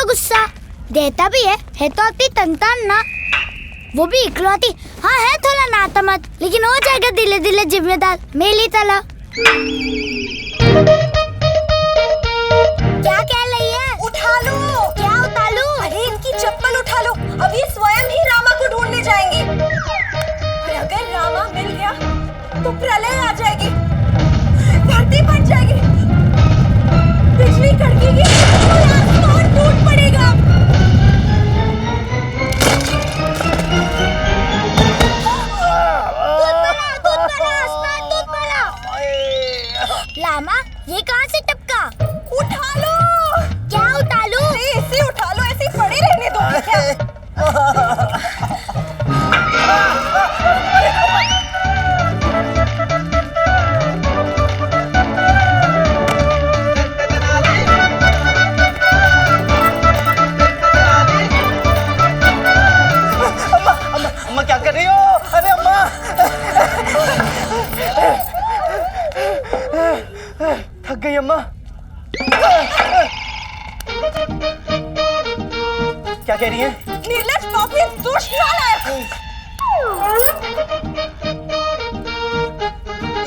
गुस्सा, देता भी है तो अति तंतान ना, वो भी इकलौती। हाँ है थोड़ा नातमत, लेकिन हो जाएगा दिले दिले जिम्मेदार मेली तला। क्या कह रही है? उठा लो। क्या उठा लूं? अरे इनकी चप्पल उठा लो, अभी स्वयं ही रामा को ढूंढने जाएंगी। और अगर रामा मिल गया तो प्रलय आ जाएगी, धरती फट जाएगी, बिजली कड़केगी और आसमान टूट पड़ेगा। लामा ये कहाँ से टपका? उठा लो। क्या उठा लूं? ऐसे उठा लो, ऐसे पड़े रहने दो क्या? अम्मा क्या कर रही हो? अरे अम्मा थक गई अम्मा। क्या कह रही है? निर्लज पापी दुष्ट नालायक।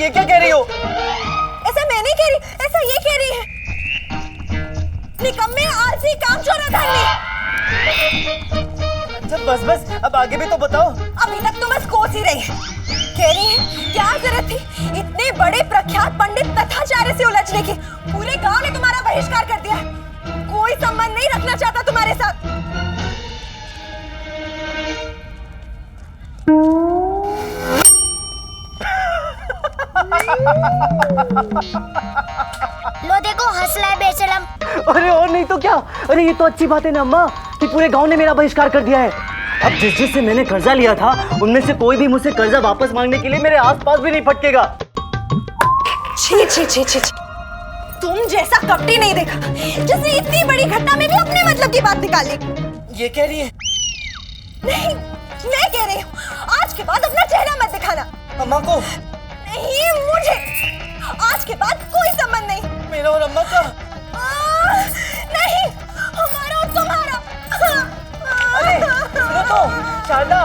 ये क्या कह रही हो? ऐसा मैं नहीं कह रही, ऐसा ये कह रही है। निकम्मे आलसी कामचोर अधर्मी। अच्छा बस बस, अब आगे भी तो बताओ। अभी तक तो बस कोस ही रही है। कह रही है क्या जरूरत थी इतने बड़े प्रख्यात पंडित तथाचार्य से उलझने की? पूरे गांव ने तुम्हारा बहिष्कार कर दिया, कोई संबंध नहीं रखना चाहता तुम्हारे साथ। लो देखो हंस रहा है बेशरम। अरे और नहीं तो क्या। अरे ये तो अच्छी बात है ना अम्मा कि पूरे गांव ने मेरा बहिष्कार कर दिया है। अब जिस से मैंने कर्जा लिया था उनमें से कोई भी मुझसे कर्जा वापस मांगने के लिए मेरे आसपास भी नहीं फटकेगा। छी छी छी छी, तुम जैसा कपटी नहीं देखा जिसने इतनी बड़ी घटना में भी अपने मतलब की बात निकाली। ये कह रही है? नहीं, मैं कह रही हूँ आज के बाद अपना चेहरा मत दिखाना। अम्मा को? नहीं, मुझे आज के बाद कोई संबंध नहीं। मेरा और अम्मा का? नहीं, हमारा और तुम्हारा। अरे सुनो तो शारदा।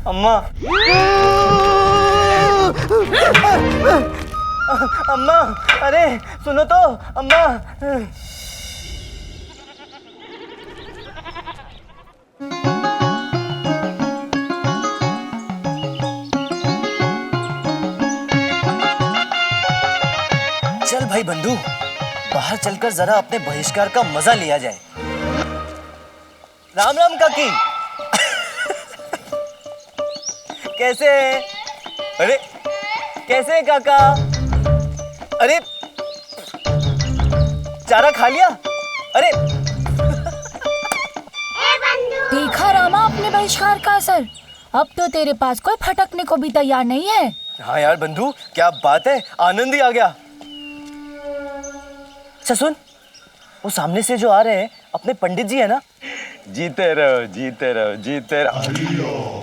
अम्मा अम्मा अरे सुनो तो अम्मा। चल भाई बंधु, बाहर चलकर जरा अपने बहिष्कार का मजा लिया जाए। राम राम काकी। कैसे है? अरे कैसे है काका? अरे चारा खा लिया? अरे देखा रामा अपने बहिष्कार का असर। अब तो तेरे पास कोई फटकने को भी तैयार नहीं है। हाँ यार बंधु, क्या बात है, आनंद ही आ गया। अच्छा सुन, वो सामने से जो आ रहे हैं अपने पंडित जी है ना? जीते रहो जीते रहो जीते रहो।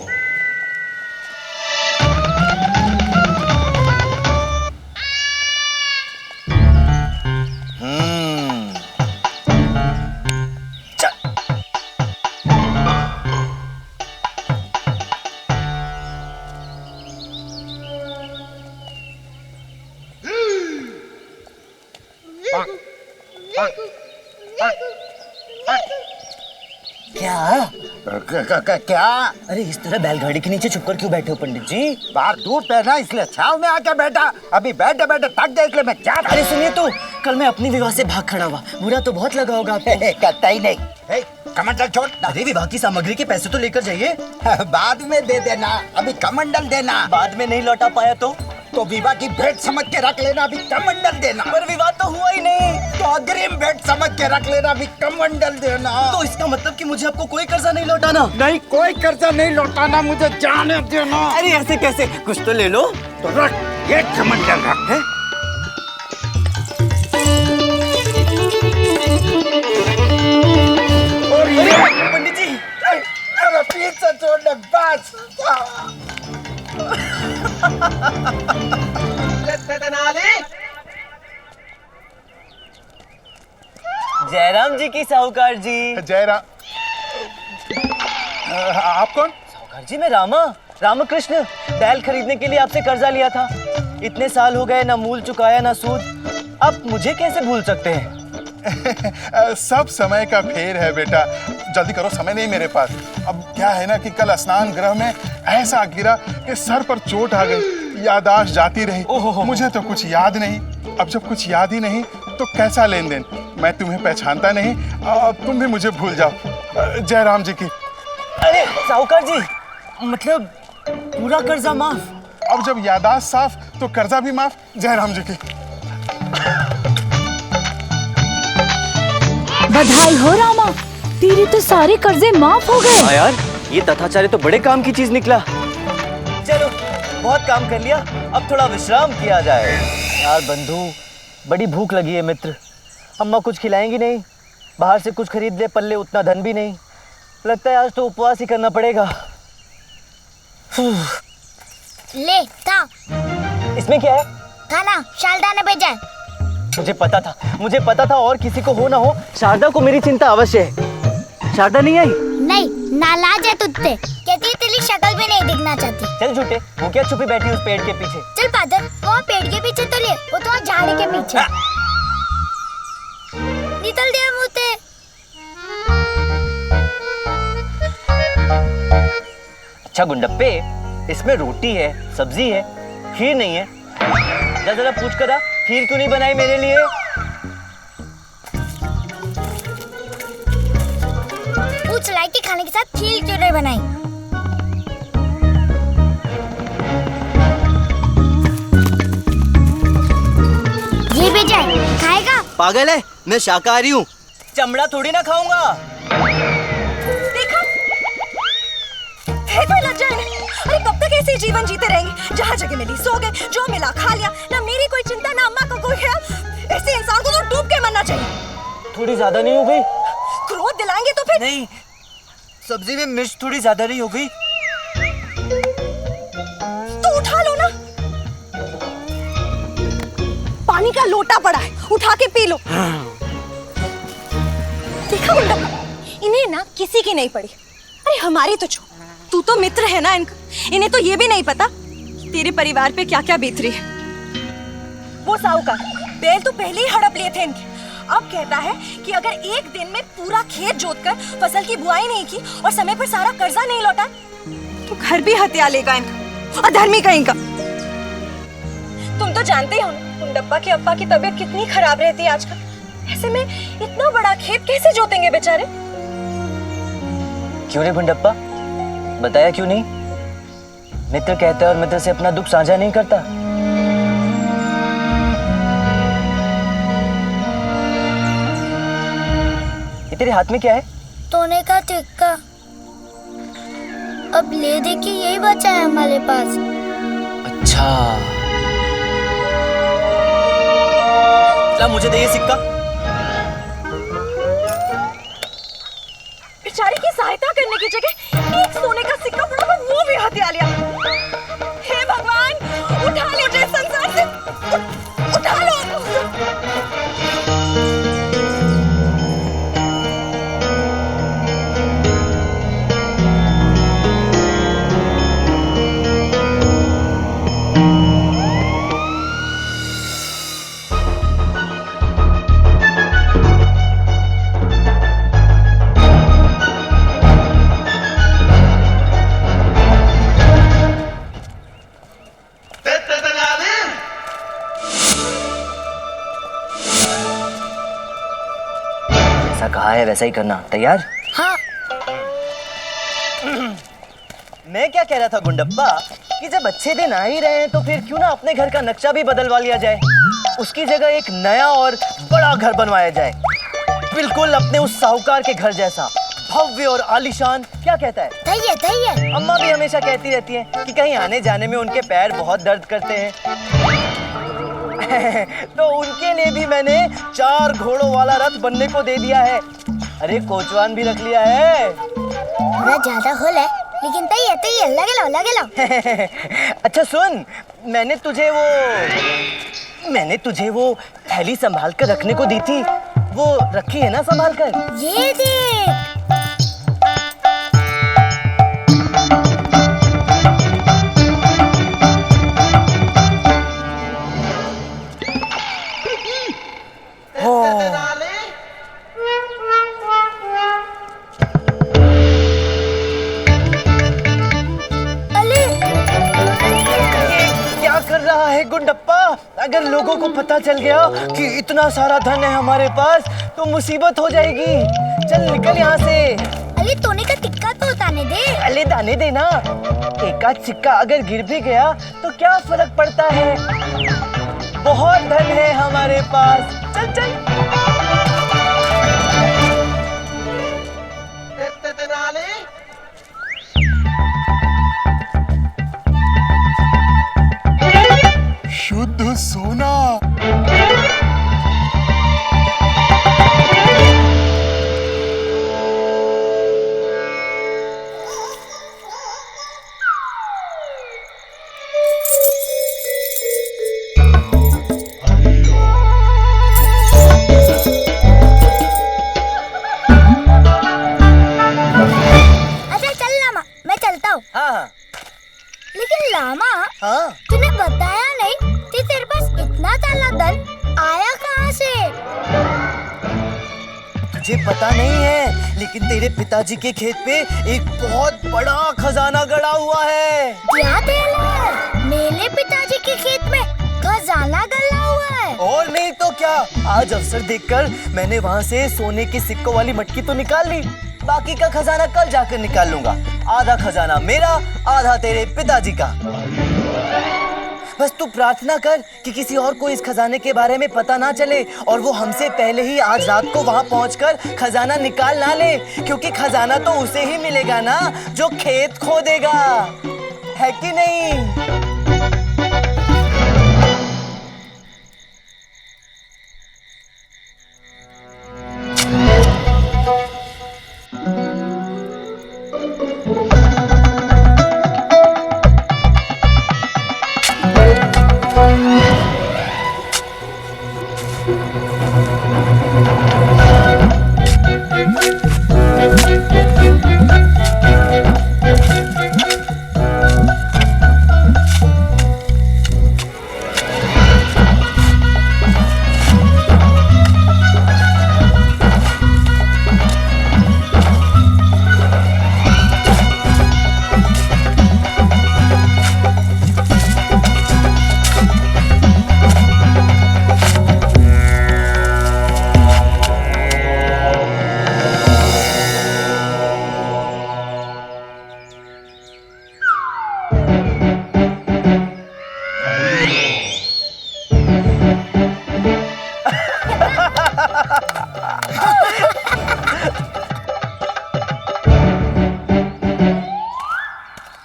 क्या? अरे इस तरह बैलगाड़ी के नीचे छुपकर क्यों बैठे हो पंडित जी? बाहर धूप है ना, इसलिए छाव में आके बैठा। अभी बैठे बैठे थक गए इसलिए मैं जा रहा। अरे सुनिए तो, कल मैं अपनी विवाह से भाग खड़ा हुआ, बुरा तो बहुत लगा होगा आपको। कहता ही नहीं। कमंडल छोड़। अरे विवाह की सामग्री के पैसे तो लेकर जाइए। बाद में दे देना, अभी कमंडल देना। बाद में नहीं लौटा पाया तो विवाह की भेंट समझ के रख लेना, अभी कमंडल देना। पर विवाह तो हुआ ही नहीं। तो अग्रिम भेंट समझ के रख लेना, अभी कमंडल देना। तो इसका मतलब कि मुझे आपको कोई कर्जा नहीं लौटाना? नहीं, कोई कर्जा नहीं लौटाना, मुझे जाने देना। अरे ऐसे कैसे, कुछ तो ले लो। तो रख, ये कमंडल रख। है और ये पंडित जी, अरे पीछे छोड़ने बस। जयराम जी की साहूकार जी। जयराम। आप कौन? साहूकार जी मैं रामकृष्ण बैल खरीदने के लिए आपसे कर्जा लिया था। इतने साल हो गए, ना मूल चुकाया ना सूद। आप मुझे कैसे भूल सकते हैं? सब समय का फेर है बेटा, जल्दी करो, समय नहीं मेरे पास। अब क्या है ना कि कल स्नान गृह में ऐसा गिरा कि सर पर चोट आ गई, याददाश्त जाती रही। मुझे तो कुछ याद नहीं। अब जब कुछ याद ही नहीं तो कैसा लेन देन? मैं तुम्हें पहचानता नहीं, तुम भी मुझे भूल जाओ। जयराम जी की। अरे साहूकार जी, मतलब पूरा कर्जा माफ? अब जब याददाश्त साफ तो कर्जा भी माफ। जयराम जी की। बधाई हो रामा, तेरे तो सारे कर्जे माफ हो गए। हाँ यार, ये तथाचार्य तो बड़े काम की चीज निकला। चलो बहुत काम कर लिया, अब थोड़ा विश्राम किया जाए। यार बंधु, बड़ी भूख लगी है मित्र। अम्मा कुछ खिलाएंगी नहीं, बाहर से कुछ खरीद ले पल्ले उतना धन भी नहीं। लगता है आज तो उपवास ही करना पड़ेगा। ले था। इसमें क्या है? खाना शारदा ने भेजा है। मुझे पता था और किसी को हो ना हो, शारदा को मेरी चिंता अवश्य है। शारदा नहीं आई? नहीं, नालाज है तुझसे। कहती है तेरी शक्ल भी नहीं दिखना चाहती। चल झूठे, वो क्या छुपी बैठी उस पेड़ के पीछे? चल पादर, वो पेड़ के पीछे तो ले, वो तो झाड़ी के पीछे। निकल दिया मुँह से। अच्छा गुंडप्पे, इसमें रोटी है, सब्जी है, खीर नहीं है। जरा पूछ कर आ, खीर क्यों नहीं बनाई मेरे लिए? पूछ लाई कि खाने के साथ खीर क्यों नहीं बनाई? ये भेजा है, खाएगा? पागल है, मैं शाकाहारी हूँ, चमड़ा थोड़ी ना खाऊंगा। देखा? है कोई लज्जा नहीं? अरे कब तक ऐसे जीवन जीते रहेंगे? जहाँ जगह मिली सो गए, जो मिला खा लिया, ना मेरी कोई चिंता ना अम्मा का कोई ख्याल। ऐसे इंसान को तो डूब के मरना चाहिए। थोड़ी ज्यादा नहीं हो गई? क्रोध दिलाएंगे तो फिर? नहीं, सब्जी में मिर्च थोड़ी ज्यादा नहीं हो गई? तो उठा लो ना, पानी का लोटा पड़ा है, उठा के पी लो। देखा मुंडा, इन्हें ना किसी की नहीं पड़ी। अरे हमारी तो छोड़, तू तो मित्र है ना इनका, इन्हें तो ये भी नहीं पता तेरे परिवार पे क्या क्या बीत रही है। वो साहूकार बैल तो पहले ही हड़प लिए थे इनके। अब कहता है कि अगर एक दिन में पूरा खेत जोतकर फसल की बुआई नहीं की और समय पर सारा कर्जा नहीं लौटा तो घर भी हत्या लेगा इनका, अधर्मी कहीं का। तुम तो जानते ही हो ना गुंडप्पा के अप्पा की तबीयत कितनी खराब रहती है आजकल। ऐसे में इतना बड़ा खेत कैसे जोतेंगे बेचारे? क्यों रे गुंडप्पा, बताया क्यों नहीं? मित्र कहता है और मित्र से अपना दुख साझा नहीं करता। ये तेरे हाथ में क्या है? सोने का सिक्का। अब ले दे के यही बचा है हमारे पास। अच्छा, ला मुझे दे ये सिक्का। बेचारे की सहायता करने की जगह एक सोने का सिक्का पड़ा हुआ वो भी हत्या लिया। हे भगवान, उठा लो मुझे संसार से, उठा लो। कहा है वैसा ही करना। तैयार? हाँ। मैं क्या कह रहा था गुंडप्पा कि जब अच्छे दिन आ ही रहे हैं तो फिर क्यों ना अपने घर का नक्शा भी बदलवा लिया जाए। उसकी जगह एक नया और बड़ा घर बनवाया जाए, बिल्कुल अपने उस साहूकार के घर जैसा, भव्य और आलीशान। क्या कहता है? सही है। अम्मा भी हमेशा कहती रहती है कि कहीं आने जाने में उनके पैर बहुत दर्द करते हैं। तो उनके लिए भी मैंने 4 घोड़ों वाला रथ बनने को दे दिया है। अरे कोचवान भी रख लिया है। थोड़ा ज्यादा होल है लेकिन तई है, लगे लो। अच्छा सुन, मैंने तुझे वो थैली संभाल कर रखने को दी थी, वो रखी है ना संभाल कर? ये देख। गुंडप्पा, अगर लोगों को पता चल गया कि इतना सारा धन है हमारे पास तो मुसीबत हो जाएगी। चल निकल यहाँ से। अरे तोने का टिक्का तो उतारने दे। अरे दाने देना, एक आध सिक्का अगर गिर भी गया तो क्या फर्क पड़ता है, बहुत धन है हमारे पास। चल चल। शुद्ध सोना। अच्छा चल लामा, मैं चलता हूँ। हाँ लेकिन लामा, हाँ। तूने बताया नहीं कि तेरे पास इतना सारा धन आया कहाँ से? तुझे पता नहीं है, लेकिन तेरे पिताजी के खेत पे एक बहुत बड़ा खजाना गड़ा हुआ है। क्या तेल है? मेरे पिताजी के खेत में खजाना गड़ा हुआ है। और नहीं तो क्या, आज अवसर देखकर मैंने वहाँ से सोने के सिक्कों वाली मटकी तो निकाल ली, बाकी का खजाना कल जाकर निकाल लूंगा। आधा खजाना मेरा, आधा तेरे पिताजी का। बस तू प्रार्थना कर कि किसी और को इस खजाने के बारे में पता ना चले और वो हमसे पहले ही आज रात को वहाँ पहुँचकर खजाना निकाल ना ले, क्योंकि खजाना तो उसे ही मिलेगा ना जो खेत खोदेगा, है कि नहीं?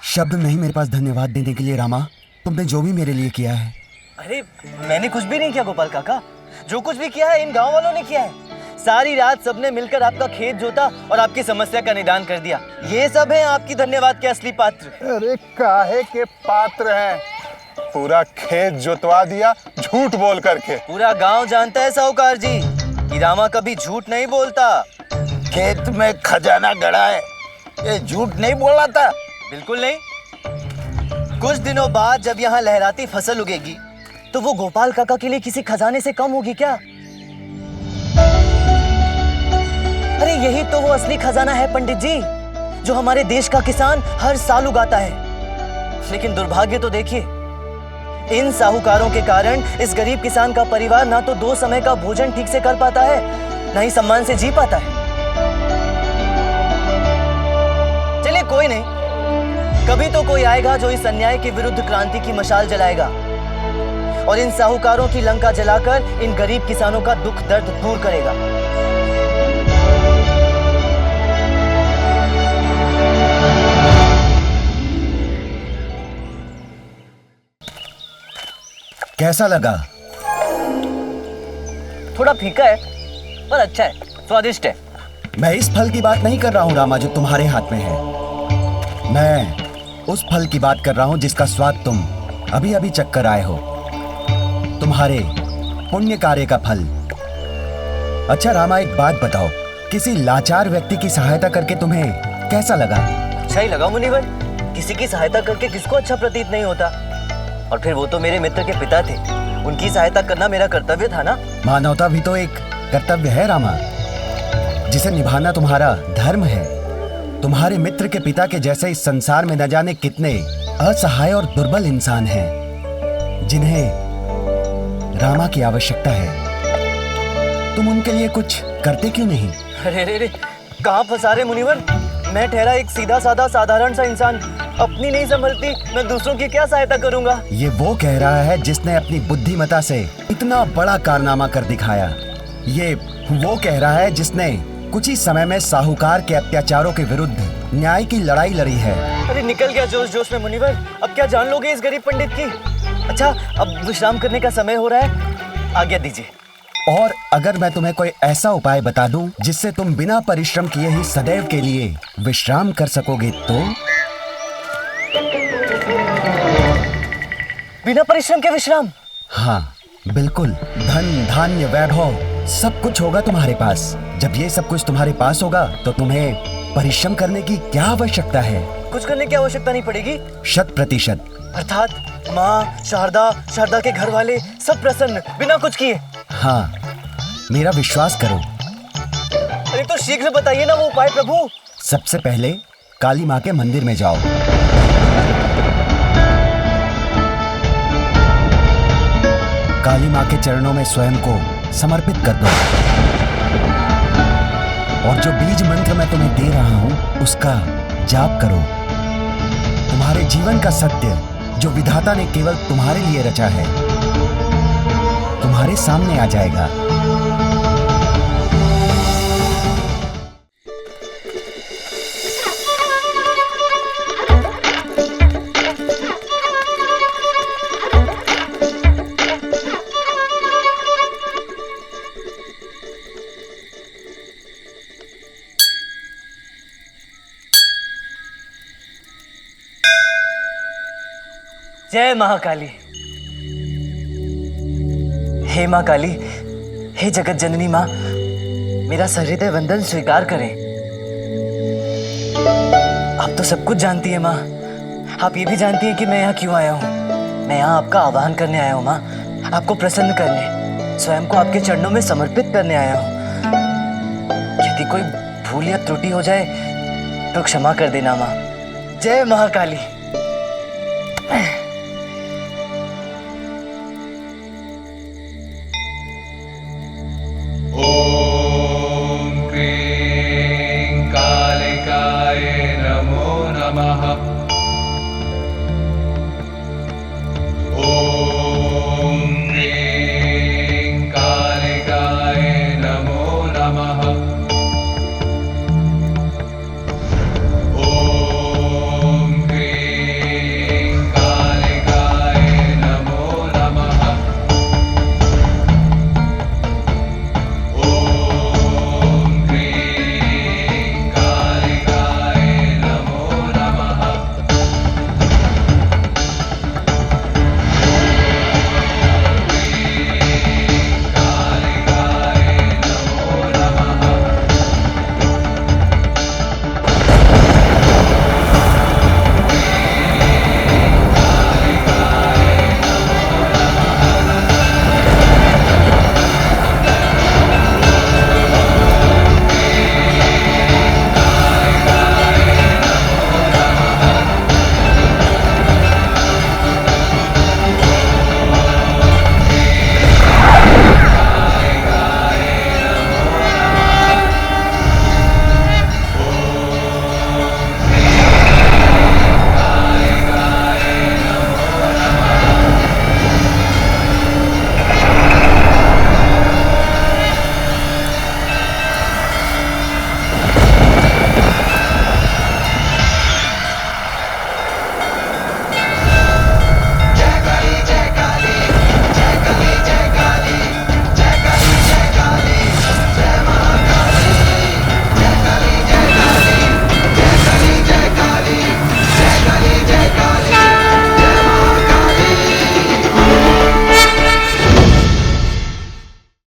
शब्द नहीं मेरे पास धन्यवाद देने के लिए रामा, तुमने जो भी मेरे लिए किया है। अरे मैंने कुछ भी नहीं किया गोपाल काका, जो कुछ भी किया है इन गांव वालों ने किया है। सारी रात सबने मिलकर आपका खेत जोता और आपकी समस्या का निदान कर दिया। ये सब है आपकी धन्यवाद के असली पात्र। अरे काहे के पात्र हैं, पूरा खेत जोतवा दिया झूठ बोल करके। पूरा गांव जानता है साहूकार जी कि रामा कभी झूठ नहीं बोलता। खेत में खजाना गड़ा है, ये झूठ नहीं बोला था। बिल्कुल नहीं। कुछ दिनों बाद जब यहाँ लहराती फसल उगेगी तो वो गोपाल काका के लिए किसी खजाने से कम होगी क्या? अरे यही तो वो असली खजाना है पंडित जी, जो हमारे देश का किसान हर साल उगाता है। लेकिन दुर्भाग्य तो देखिए, इन साहूकारों के कारण इस गरीब किसान का परिवार ना तो 2 समय का भोजन ठीक से कर पाता है, ना ही सम्मान से जी पाता है। चलिए कोई नहीं, कभी तो कोई आएगा जो इस अन्याय के विरुद्ध क्रांति की मशाल जलाएगा और इन साहूकारों की लंका जलाकर इन गरीब किसानों का दुख दर्द दूर करेगा। कैसा लगा? थोड़ा फीका है पर अच्छा है, स्वादिष्ट है। मैं इस फल की बात नहीं कर रहा हूँ रामा जो तुम्हारे हाथ में है, मैं उस फल की बात कर रहा हूँ जिसका स्वाद तुम अभी अभी चख कर आए हो। तुम्हारे पुण्य कार्य का फल। अच्छा रामा, एक बात बताओ, किसी लाचार व्यक्ति की सहायता करके तुम्हें कैसा लगा? अच्छा ही लगा मुनिवर। किसी की सहायता करके किसको अच्छा प्रतीत नहीं होता। और फिर वो तो मेरे मित्र के पिता थे, उनकी सहायता करना मेरा कर्तव्य था ना। मानवता भी तो एक कर्तव्य है रामा, जिसे निभाना तुम्हारा धर्म है। तुम्हारे मित्र के पिता के जैसे इस संसार में न जाने कितने असहाय और दुर्बल इंसान हैं, जिन्हें रामा की आवश्यकता है। तुम उनके लिए कुछ करते क्यों नहीं? अरे रे रे, कहाँ फंसा रहे मुनिवर। मैं ठहरा एक सीधा साधा साधारण सा इंसान, अपनी नहीं संभलती, मैं दूसरों की क्या सहायता करूंगा? ये वो कह रहा है जिसने अपनी बुद्धिमता से इतना बड़ा कारनामा कर दिखाया। ये वो कह रहा है जिसने कुछ ही समय में साहूकार के अत्याचारों के विरुद्ध न्याय की लड़ाई लड़ी है। अरे निकल गया जोश जोश में मुनिवर। अब क्या जान लोगे इस गरीब पंडित की? अच्छा, अब विश्राम करने का समय हो रहा है, आज्ञा दीजिए। और अगर मैं तुम्हें कोई ऐसा उपाय बता दूं जिससे तुम बिना परिश्रम किए ही सदैव के लिए विश्राम कर सकोगे तो? बिना परिश्रम के विश्राम? हाँ बिल्कुल। धन धान्य वैभव सब कुछ होगा तुम्हारे पास। जब ये सब कुछ तुम्हारे पास होगा तो तुम्हें परिश्रम करने की क्या आवश्यकता है? कुछ करने की आवश्यकता नहीं पड़ेगी। 100%। अर्थात माँ, शारदा के घर वाले सब प्रसन्न, बिना कुछ किए? हाँ, मेरा विश्वास करो। अरे तो शीघ्र बताइए ना वो उपाय प्रभु। सबसे पहले काली माँ के मंदिर में जाओ। काली माँ के चरणों में स्वयं को समर्पित कर दो और जो बीज मंत्र मैं तुम्हें दे रहा हूं उसका जाप करो। तुम्हारे जीवन का सत्य जो विधाता ने केवल तुम्हारे लिए रचा है तुम्हारे सामने आ जाएगा। जय महाकाली। हे माँ काली, हे जगत जननी माँ, मेरा सहृदय वंदन स्वीकार करें। आप तो सब कुछ जानती है माँ। आप ये भी जानती हैं कि मैं यहाँ क्यों आया हूँ। मैं यहाँ आपका आह्वान करने आया हूँ माँ, आपको प्रसन्न करने, स्वयं को आपके चरणों में समर्पित करने आया हूँ। यदि कोई भूल या त्रुटि हो जाए तो क्षमा कर देना माँ। जय महाकाली।